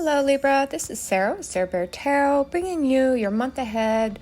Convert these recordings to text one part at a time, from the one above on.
Hello Libra, this is Sarah with November.There, bringing you your month ahead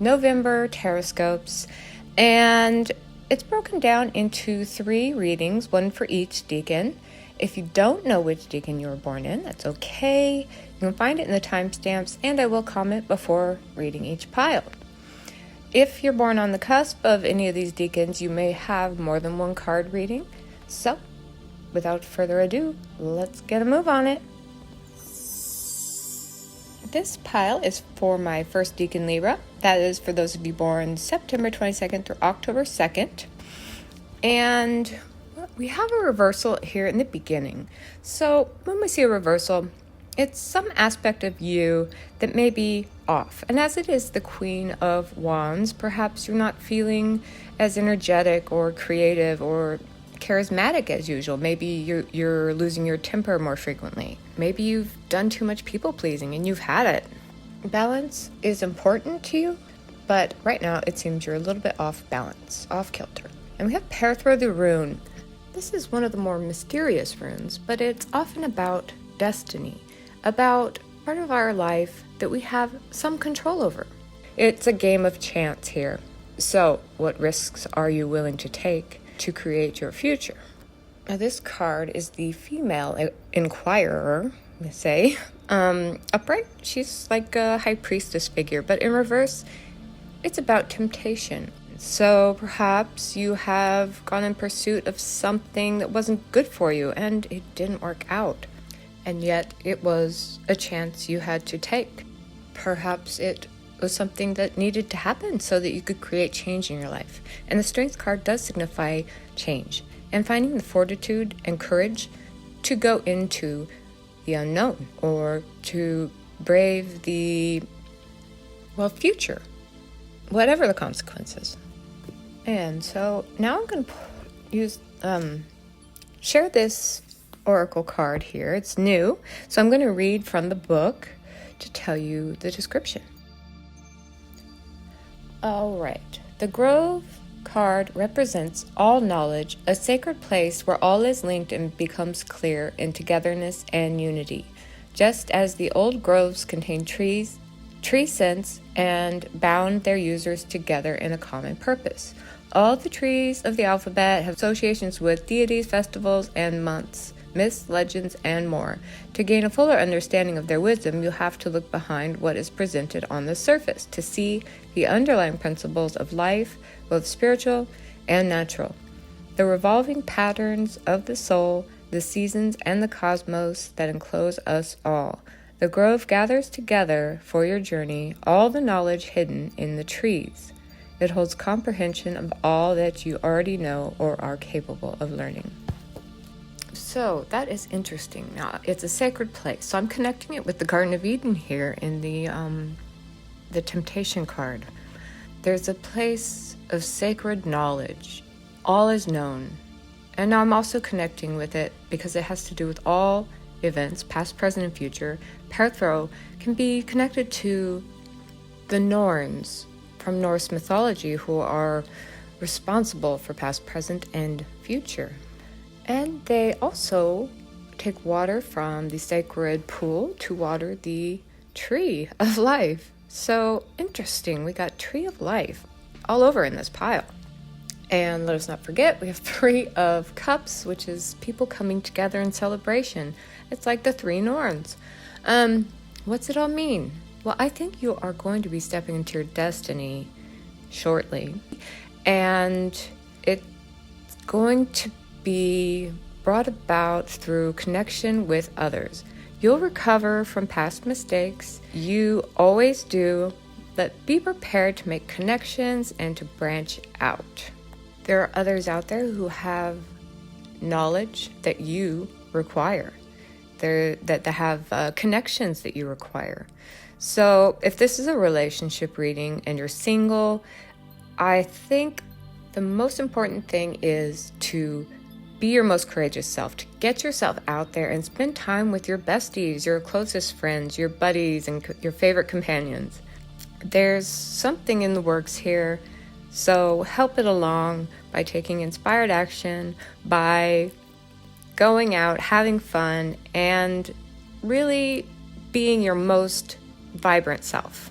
November Taroscopes, and it's broken down into 3 readings, one for each decan. If you don't know which decan you were born in, that's okay. You can find it in the timestamps, and I will comment before reading each pile. If you're born on the cusp of any of these decans, you may have more than one card reading. So, without further ado, let's get a move on it. This pile is for my first DECAN Libra. That is for those of you born September 22nd through October 2nd. And we have a reversal here in the beginning. So when we see a reversal, it's some aspect of you that may be off. And as it is the Queen of Wands, perhaps you're not feeling as energetic or creative or charismatic as usual. Maybe you're losing your temper more frequently. Maybe you've done too much people pleasing and you've had it. Balance is important to you, but right now it seems you're a little bit off balance, off kilter. And we have Perthro the rune. This is one of the more mysterious runes, but it's often about destiny, about part of our life that we have some control over. It's a game of chance here. So what risks are you willing to take to create your future? Now this card is the female inquirer, they say. Upright, she's like a high priestess figure, but in reverse, it's about temptation. So perhaps you have gone in pursuit of something that wasn't good for you and it didn't work out. And yet it was a chance you had to take. Perhaps it was something that needed to happen so that you could create change in your life. And the Strength card does signify change and finding the fortitude and courage to go into the unknown or to brave the, future, whatever the consequences. And so now I'm going to share this oracle card here. It's new, so I'm going to read from the book to tell you the description. All right. The Grove card represents all knowledge, a sacred place where all is linked and becomes clear in togetherness and unity. Just as the old groves contain tree scents, and bound their users together in a common purpose. All the trees of the alphabet have associations with deities, festivals, and months, myths, legends, and more. To gain a fuller understanding of their wisdom, you'll have to look behind what is presented on the surface to see the underlying principles of life, both spiritual and natural. The revolving patterns of the soul, the seasons, and the cosmos that enclose us all. The grove gathers together for your journey all the knowledge hidden in the trees. It holds comprehension of all that you already know or are capable of learning. So that is interesting. Now, it's a sacred place. So I'm connecting it with the Garden of Eden here in the Temptation card. There's a place of sacred knowledge. All is known. And now I'm also connecting with it because it has to do with all events, past, present, and future. Perthro can be connected to the Norns from Norse mythology who are responsible for past, present, and future. And they also take water from the sacred pool to water the tree of life. So interesting. We got tree of life all over in this pile. And let us not forget, we have 3 of cups, which is people coming together in celebration. It's like the 3 Norns. What's it all mean? Well, I think you are going to be stepping into your destiny shortly. And it's going to be brought about through connection with others. You'll recover from past mistakes. You always do, but be prepared to make connections and to branch out. There are others out there who have knowledge that you require. That have connections that you require. So if this is a relationship reading and you're single, I think the most important thing is to be your most courageous self, to get yourself out there and spend time with your besties, your closest friends, your buddies, and your favorite companions. There's something in the works here, so help it along by taking inspired action, by going out, having fun, and really being your most vibrant self.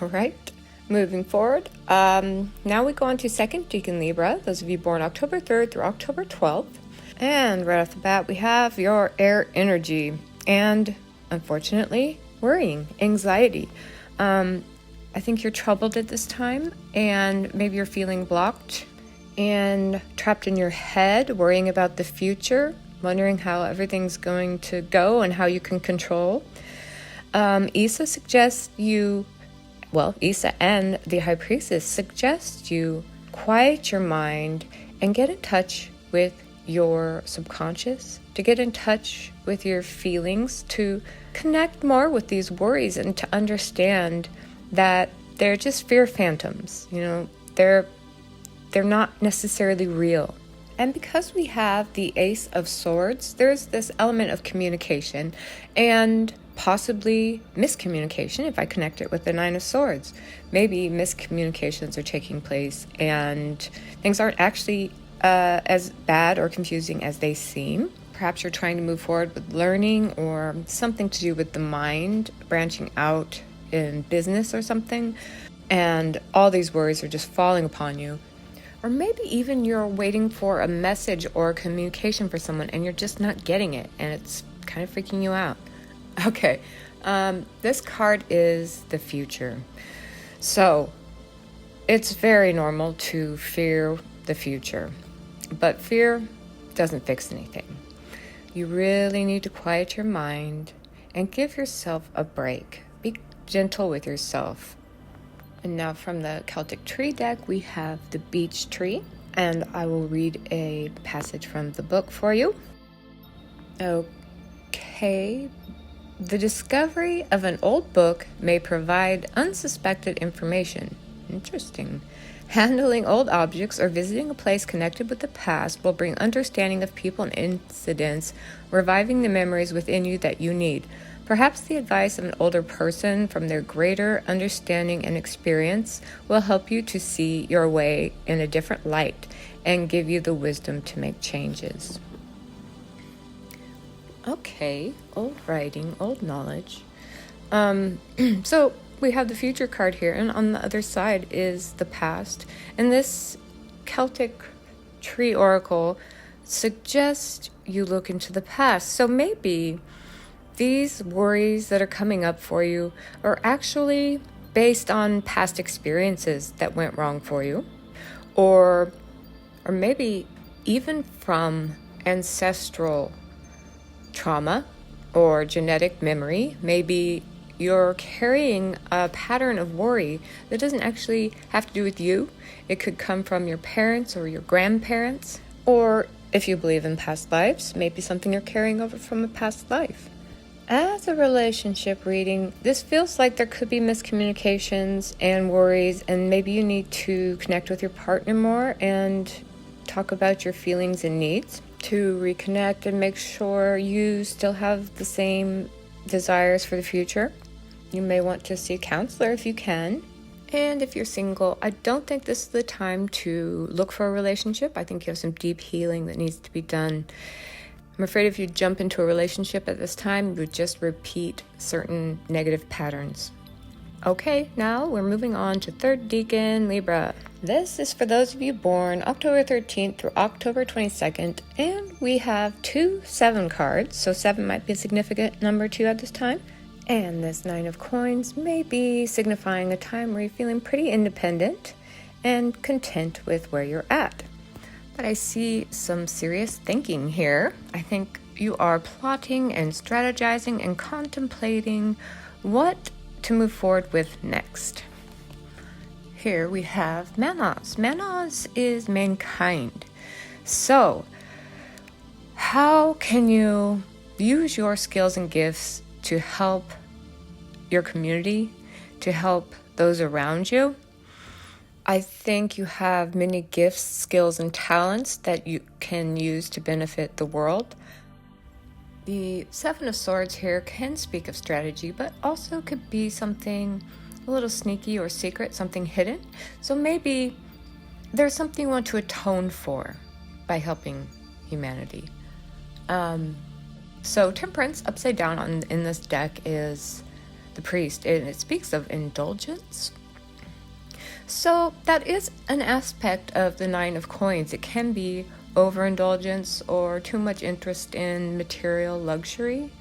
All right, moving forward. Now we go on to second decan Libra, those of you born October 3rd through October 12th. And right off the bat, we have your air energy and, unfortunately, worrying, anxiety. I think you're troubled at this time, and maybe you're feeling blocked and trapped in your head, worrying about the future, wondering how everything's going to go and how you can control. Isa suggests Isa and the High Priestess suggest you quiet your mind and get in touch with your subconscious, to get in touch with your feelings, to connect more with these worries and to understand that they're just fear phantoms. They're not necessarily real. And because we have the Ace of Swords, there's this element of communication and possibly miscommunication if I connect it with the Nine of Swords. Maybe miscommunications are taking place and things aren't actually as bad or confusing as they seem. Perhaps you're trying to move forward with learning or something to do with the mind, branching out in business or something, and all these worries are just falling upon you. Or maybe even you're waiting for a message or a communication for someone and you're just not getting it and it's kind of freaking you out. Okay, this card is the future. So it's very normal to fear the future, but fear doesn't fix anything. You really need to quiet your mind and give yourself a break. Be gentle with yourself. And now from the Celtic Tree deck, we have the Beech Tree, and I will read a passage from the book for you. Okay. The discovery of an old book may provide unsuspected information. Interesting. Handling old objects or visiting a place connected with the past will bring understanding of people and incidents, reviving the memories within you that you need. Perhaps the advice of an older person from their greater understanding and experience will help you to see your way in a different light and give you the wisdom to make changes. Okay, old writing, old knowledge. So we have the future card here, and on the other side is the past. And this Celtic Tree Oracle suggests you look into the past. So maybe these worries that are coming up for you are actually based on past experiences that went wrong for you, or maybe even from ancestral trauma or genetic memory. Maybe you're carrying a pattern of worry that doesn't actually have to do with you. It could come from your parents or your grandparents, or if you believe in past lives, maybe something you're carrying over from a past life. As a relationship reading, this feels like there could be miscommunications and worries, and maybe you need to connect with your partner more and talk about your feelings and needs to reconnect and make sure you still have the same desires for the future. You may want to see a counselor if you can. And if you're single, I don't think this is the time to look for a relationship. I think you have some deep healing that needs to be done. I'm afraid if you jump into a relationship at this time, you would just repeat certain negative patterns. Okay, now we're moving on to third decan Libra. This is for those of you born October 13th through October 22nd, and we have 2 7 cards, so 7 might be a significant number to you at this time. And this 9 of coins may be signifying a time where you're feeling pretty independent and content with where you're at. But I see some serious thinking here. I think you are plotting and strategizing and contemplating what to move forward with next. Here we have Manos. Manos is mankind. So, how can you use your skills and gifts to help your community, to help those around you? I think you have many gifts, skills, and talents that you can use to benefit the world. The 7 of Swords here can speak of strategy, but also could be something a little sneaky or secret, something hidden. So maybe there's something you want to atone for by helping humanity. So Temperance upside down in this deck is the Priest, and it speaks of indulgence. So that is an aspect of the Nine of Coins. It can be overindulgence or too much interest in material luxury.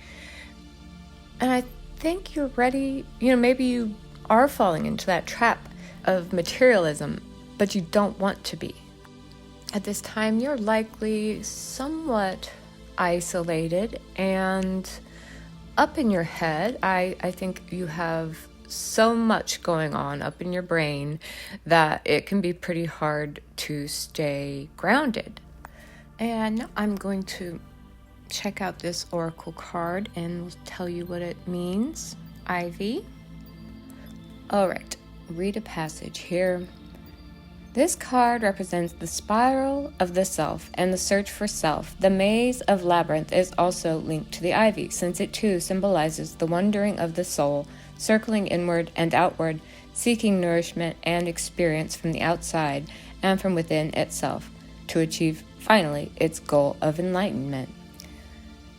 And I think you're ready, maybe you are falling into that trap of materialism, but you don't want to be. At this time, you're likely somewhat isolated and up in your head. I think you have so much going on up in your brain that it can be pretty hard to stay grounded. And now I'm going to check out this oracle card and tell you what it means. Ivy. All right, read a passage here. This card represents the spiral of the self and the search for self. The maze of labyrinth is also linked to the ivy, since it too symbolizes the wandering of the soul, circling inward and outward, seeking nourishment and experience from the outside and from within itself, to achieve, finally, its goal of enlightenment.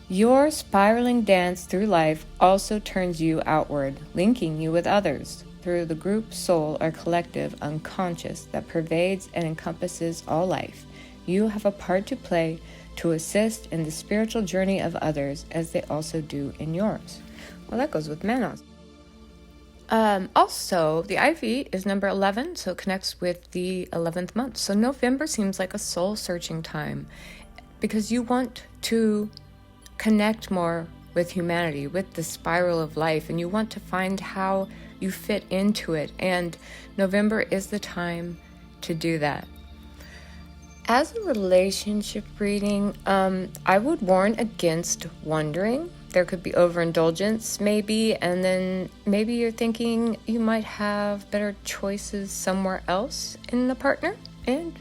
Your spiraling dance through life also turns you outward, linking you with others through the group soul or collective unconscious that pervades and encompasses all life. You have a part to play to assist in the spiritual journey of others as they also do in yours. Well, that goes with Manos. Also, the Ivy is number 11, so it connects with the 11th month. So November seems like a soul-searching time because you want to connect more with humanity, with the spiral of life, and you want to find how you fit into it. And November is the time to do that. As a relationship reading, I would warn against wondering. There could be overindulgence, maybe, and then maybe you're thinking you might have better choices somewhere else in the partner. And,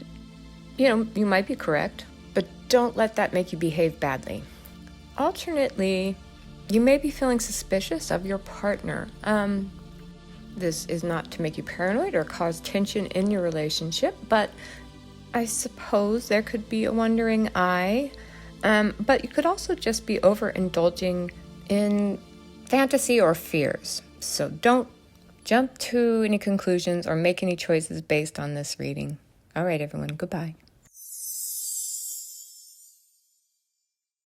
you might be correct, but don't let that make you behave badly. Alternately, you may be feeling suspicious of your partner. This is not to make you paranoid or cause tension in your relationship, but I suppose there could be a wandering eye. But you could also just be overindulging in fantasy or fears. So don't jump to any conclusions or make any choices based on this reading. All right, everyone, goodbye.